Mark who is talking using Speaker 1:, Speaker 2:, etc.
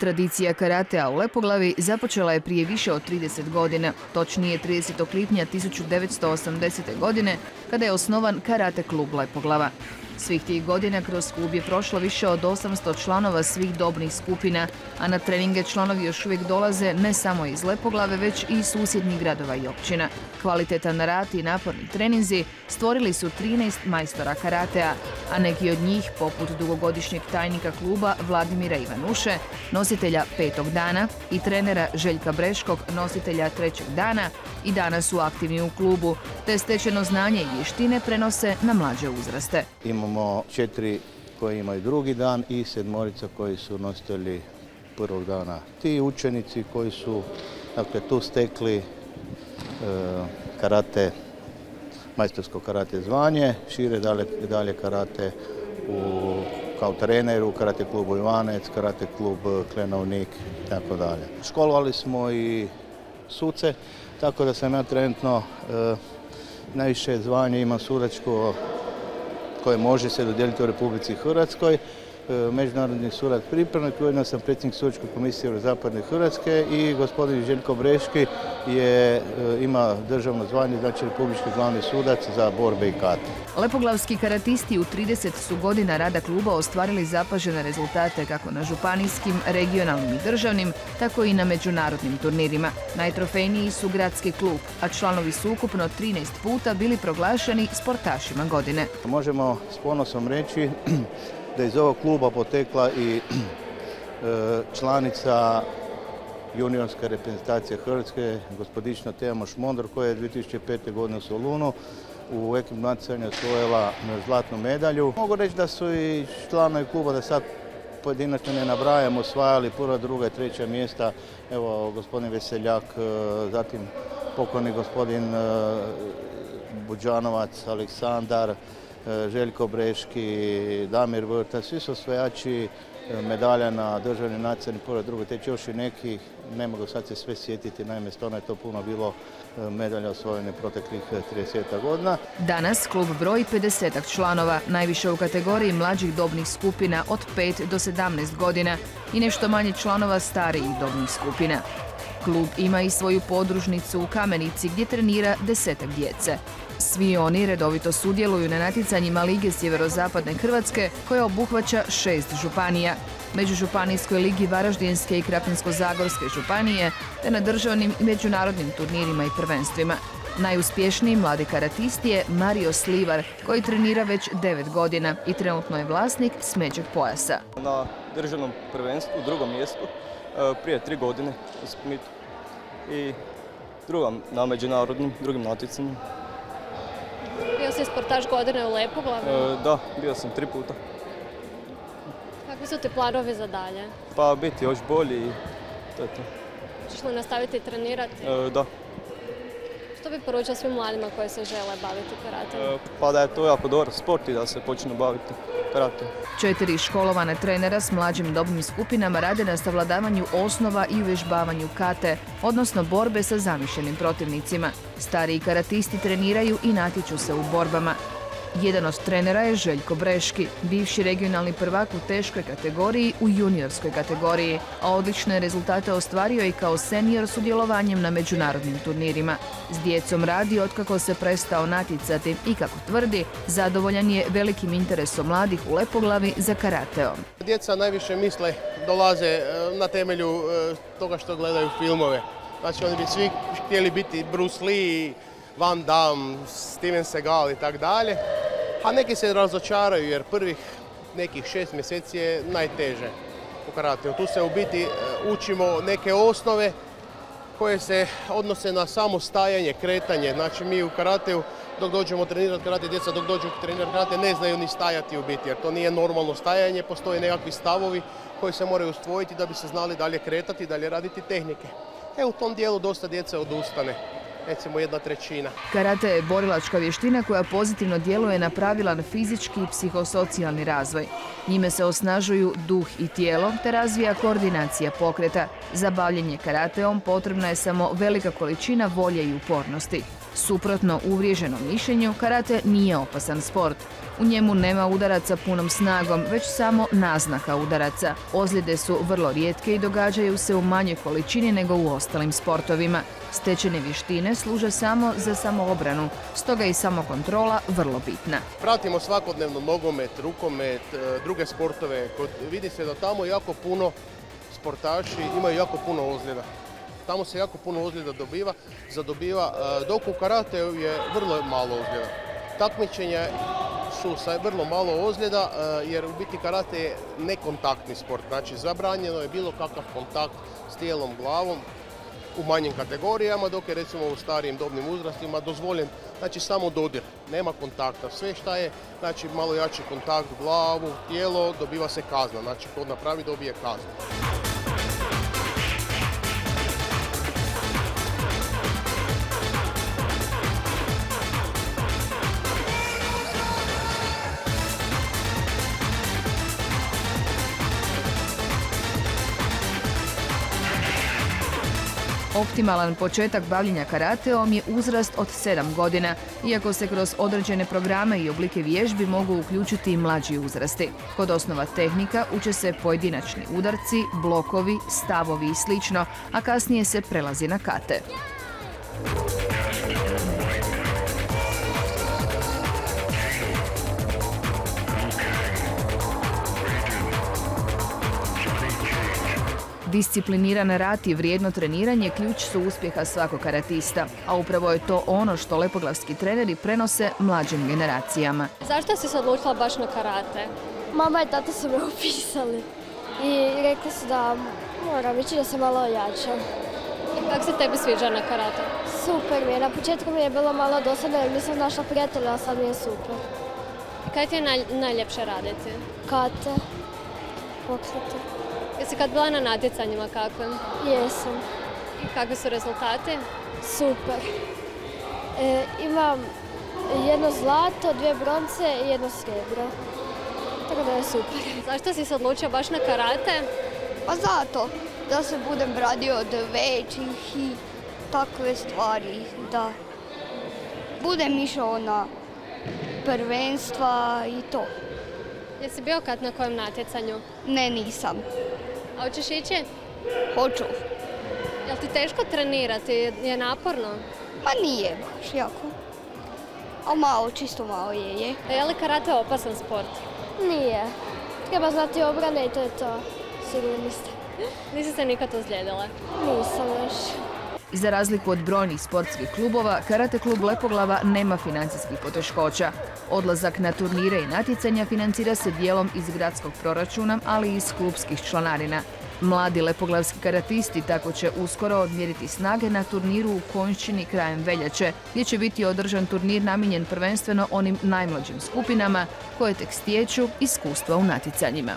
Speaker 1: Tradicija karatea u Lepoglavi započela je prije više od 30 godina, točnije 30. lipnja 1980. godine, kada je osnovan Karate klub Lepoglava. Svih tih godina kroz klub je prošlo više od 800 članova svih dobnih skupina, a na treninge članovi još uvijek dolaze ne samo iz Lepoglave, već i iz susjednih gradova i općina. Kvalitetan rad i naporni treninzi stvorili su 13 majstora karatea, a neki od njih, poput dugogodišnjeg tajnika kluba Vladimira Ivanuše, nositelja 5. dana, i trenera Željka Breškog, nositelja 3. dana, i danas su aktivni u klubu, te stečeno znanje i vještine prenose na mlađe uzraste.
Speaker 2: Imamo 4 koji imaju 2. dan i 7 koji su nositelji 1. dana. Ti učenici koji su tu stekli karate, majstorsko karate zvanje, šire dalje karate kao trener u karate klubu Ivanec, karate klub Klenovnik i tako dalje. Školovali smo i suce, tako da sam ja trenutno najviše zvanje imam sudačko koje može se dodijeliti u Republici Hrvatskoj. Međunarodni sudac pripravnik, ujedno sam predsjednik sudačke komisije Zapadne Hrvatske i gospodin Željko Breški ima državno zvanje, znači republički glavni sudac za borbe i kate.
Speaker 1: Lepoglavski karatisti u 30 su godina rada kluba ostvarili zapažene rezultate kako na županijskim, regionalnim i državnim, tako i na međunarodnim turnirima. Najtrofejniji su gradski klub, a članovi su ukupno 13 puta bili proglašeni sportašima godine.
Speaker 2: Možemo s ponosom reći da je iz ovog kluba potekla i članica juniorske reprezentacije Hrvatske, gospodična Teja Mošmondor, koja je 2005. godine u Solunu u ekipnom natjecanju osvojila zlatnu medalju. Mogu reći da su i članovi kluba, da sad pojedinačno ne nabrajamo, osvajali 1., 2. i 3. mjesta. Evo, gospodin Veseljak, zatim pokojni gospodin Buđanovac, Aleksandar, Željko Breški, Damir Vrta, svi su osvajači medalja na državnim natjecanjima 1., 2. i 3. Još i neki, ne mogu sad se sve sjetiti, naime stvarno je to puno bilo medalja osvojene proteklih 30 godina.
Speaker 1: Danas klub broji 50 članova, najviše u kategoriji mlađih dobnih skupina od 5 do 17 godina i nešto manje članova starijih dobnih skupina. Klub ima i svoju podružnicu u Kamenici gdje trenira 10 djece. Svi oni redovito sudjeluju na natjecanjima Lige Sjeverozapadne Hrvatske koja obuhvaća 6 županija, Međužupanijskoj ligi Varaždinske i Krapinsko-zagorske županije te na državnim i međunarodnim turnirima i prvenstvima. Najuspješniji mladi karatist je Mario Slivar koji trenira već 9 godina i trenutno je vlasnik smeđeg pojasa.
Speaker 3: Na državnom prvenstvu u 2. mjestu prije 3 godine u Splitu i na međunarodnim drugim natjecanjima.
Speaker 4: Bio si sportaš godine u Lepoglavi?
Speaker 3: Da, bio sam 3 puta.
Speaker 4: Kakvi su ti planovi za dalje?
Speaker 3: Pa biti još bolji i to je to.
Speaker 4: Hoćeš li nastaviti trenirati?
Speaker 3: Da.
Speaker 4: Što bi poručio svim mladima koji se žele baviti karatem?
Speaker 3: Pa da je to jako dobar sport i da se počne baviti karatem.
Speaker 1: 4 školovane trenera s mlađim dobnim skupinama rade na savladavanju osnova i uvježbavanju kate, odnosno borbe sa zamišljenim protivnicima. Stariji karatisti treniraju i natječu se u borbama. Jedan od trenera je Željko Breški, bivši regionalni prvak u teškoj kategoriji u juniorskoj kategoriji, a odlične rezultate ostvario i kao senior sudjelovanjem na međunarodnim turnirima. S djecom radi otkako se prestao natjecati i, kako tvrdi, zadovoljan je velikim interesom mladih u Lepoglavi za karateom.
Speaker 5: Djeca najviše misle, dolaze na temelju toga što gledaju filmove. Znači oni bi svi htjeli biti Bruce Lee, Van Damme, Steven Seagal i tako dalje. A neki se razočaraju jer prvih nekih 6 mjeseci je najteže u karateu. Tu se u biti učimo neke osnove koje se odnose na samo stajanje, kretanje. Znači mi u karateu dok dođemo trenirati karate, djeca dok dođu trenirati karate ne znaju ni stajati u biti jer to nije normalno stajanje, postoje nekakvi stavovi koji se moraju usvojiti da bi se znali dalje kretati, dalje raditi tehnike. U tom dijelu dosta djece odustane. Recimo 1/3.
Speaker 1: Karate je borilačka vještina koja pozitivno djeluje na pravilan fizički i psihosocijalni razvoj. Njime se osnažuju duh i tijelo te razvija koordinacija pokreta. Za bavljenje karateom potrebna je samo velika količina volje i upornosti. Suprotno uvriježenom mišljenju, karate nije opasan sport. U njemu nema udaraca punom snagom, već samo naznaka udaraca. Ozljede su vrlo rijetke i događaju se u manjoj količini nego u ostalim sportovima. Stečene vještine služe samo za samoobranu, stoga je i samokontrola vrlo bitna.
Speaker 5: Pratimo svakodnevno nogomet, rukomet, druge sportove. Vidi se da tamo jako puno sportaši imaju jako puno ozljeda. Tamo se jako puno ozljeda zadobiva, dok u karateu je vrlo malo ozljeda. Takmičenja su sa vrlo malo ozljeda, jer u biti karate je nekontaktni sport. Znači, zabranjeno je bilo kakav kontakt s tijelom, glavom u manjim kategorijama, dok je recimo u starijim dobnim uzrastima dozvoljen, znači samo dodir, nema kontakta. Sve šta je, znači malo jači kontakt, glavu, tijelo, dobiva se kazna. Znači, ko napravi dobije kaznu.
Speaker 1: Optimalan početak bavljenja karateom je uzrast od 7 godina, iako se kroz određene programe i oblike vježbi mogu uključiti i mlađi uzrasti. Kod osnova tehnika uče se pojedinačni udarci, blokovi, stavovi i sl., a kasnije se prelazi na kate. Discipliniran rad i vrijedno treniranje ključ su uspjeha svakog karatista, a upravo je to ono što lepoglavski treneri prenose mlađim generacijama.
Speaker 4: Zašto si se odlučila baš na karate?
Speaker 6: Mama i tata su me upisali i rekli su da moram ići da se malo ojačam.
Speaker 4: I kako se tebi sviđa na karate?
Speaker 6: Super mi je. Na početku mi je bilo malo dosadno jer nisam našla prijatelja, a sad mi je super.
Speaker 4: Kaj ti je najljepše raditi?
Speaker 6: Kate, pokrete.
Speaker 4: Jesi kad bila na natjecanjima kakvim?
Speaker 6: Jesam.
Speaker 4: I kakvi su rezultati?
Speaker 6: Super. Imam jedno zlato, 2 bronce i jedno srebro. Tako da je super.
Speaker 4: Zašto si se odlučio baš na karate?
Speaker 7: Pa zato da se budem bradio od većih i takve stvari, da budem išao na prvenstva i to.
Speaker 4: Jesi bio kad na kojem natjecanju?
Speaker 7: Ne, nisam.
Speaker 4: A hoćeš ići?
Speaker 7: Hoću.
Speaker 4: Jel ti teško trenirati? Je naporno?
Speaker 7: Ma nije baš jako. A malo, čisto malo je.
Speaker 4: Je li karate opasan sport?
Speaker 6: Nije. Treba znati obrane i to je to. Sigurni ste.
Speaker 4: Nisi se nikad ozlijedila?
Speaker 6: Nisam još.
Speaker 1: Za razliku od brojnih sportskih klubova, karate klub Lepoglava nema financijskih poteškoća. Odlazak na turnire i natjecanja financira se dijelom iz gradskog proračuna, ali i iz klubskih članarina. Mladi lepoglavski karatisti tako će uskoro odmjeriti snage na turniru u Konjšćini krajem veljače, gdje će biti održan turnir namijenjen prvenstveno onim najmlađim skupinama koje tek stječu iskustva u natjecanjima.